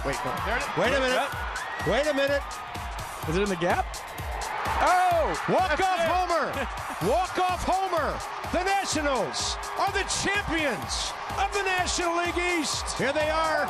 Wait, no. Wait a minute. Wait a minute. Is it in the gap? Oh! Walk-off homer. Walk-off homer. The Nationals are the champions of the National League East. Here they are.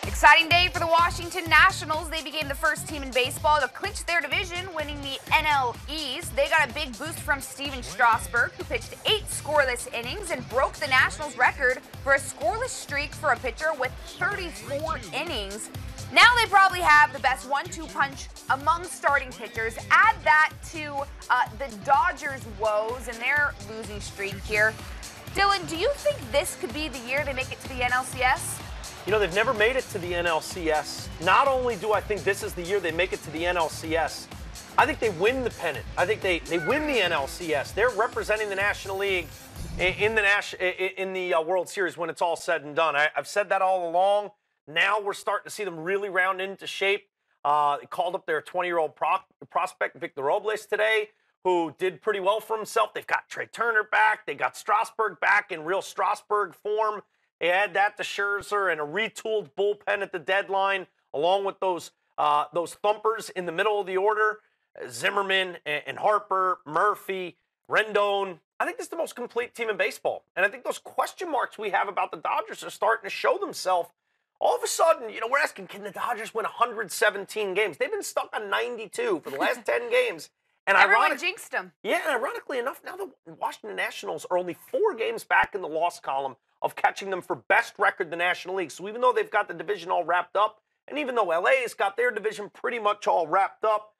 Exciting day for the Washington Nationals. They became the first team in baseball to clinch their division, winning the NL East. They got a big boost from Steven Strasburg, who pitched 8 scoreless innings and broke the Nationals record for a scoreless streak for a pitcher with 34 innings. Now they probably have the best 1-2 punch among starting pitchers. Add that to the Dodgers' woes and their losing streak here. Dylan, do you think this could be the year they make it to the NLCS? You know, they've never made it to the NLCS. Not only do I think this is the year they make it to the NLCS, I think they win the pennant. I think they win the NLCS. They're representing the National League in the World Series when it's all said and done. I've said that all along. Now we're starting to see them really round into shape. They called up their 20-year-old prospect, Victor Robles, today, who did pretty well for himself. They've got Trey Turner back. They got Strasburg back in real Strasburg form. They add that to Scherzer and a retooled bullpen at the deadline, along with those thumpers in the middle of the order, Zimmerman and Harper, Murphy, Rendon. I think this is the most complete team in baseball. And I think those question marks we have about the Dodgers are starting to show themselves. All of a sudden, you know, we're asking, can the Dodgers win 117 games? They've been stuck on 92 for the last 10 games. And everyone jinxed them. Yeah, and ironically enough, now the Washington Nationals are only 4 games back in the loss column of catching them for best record in the National League. So even though they've got the division all wrapped up, and even though LA's got their division pretty much all wrapped up,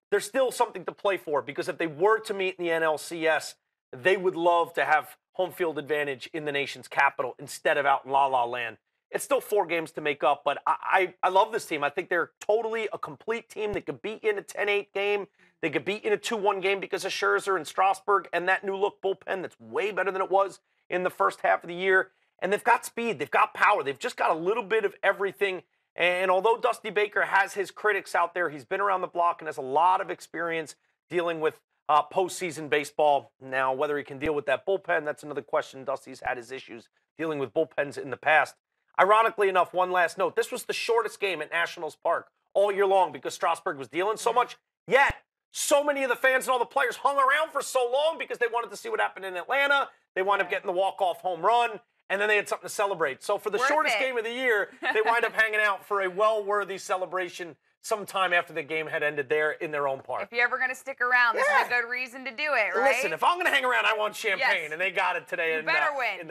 there's still something to play for, because if they were to meet in the NLCS, they would love to have home field advantage in the nation's capital instead of out in La La Land. It's still 4 games to make up, but I love this team. I think they're totally a complete team. They could beat in a 10-8 game. They could beat in a 2-1 game because of Scherzer and Strasburg and that new-look bullpen that's way better than it was in the first half of the year. And they've got speed. They've got power. They've just got a little bit of everything. And although Dusty Baker has his critics out there, he's been around the block and has a lot of experience dealing with postseason baseball. Now, whether he can deal with that bullpen, that's another question. Dusty's had his issues dealing with bullpens in the past. Ironically enough, one last note. This was the shortest game at Nationals Park all year long because Strasburg was dealing so much. Yet, so many of the fans and all the players hung around for so long because they wanted to see what happened in Atlanta. They wound up getting the walk-off home run, and then they had something to celebrate. So for the shortest game of the year, they wind up hanging out for a well-worthy celebration sometime after the game had ended there in their own park. If you're ever going to stick around, this is a good reason to do it, right? Listen, if I'm going to hang around, I want champagne, and they got it today in the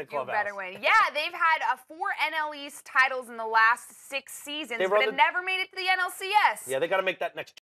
clubhouse. You better win. Yeah, they've had 4 NL East titles in the last 6 seasons, but it never made it to the NLCS. Yeah, they got to make that next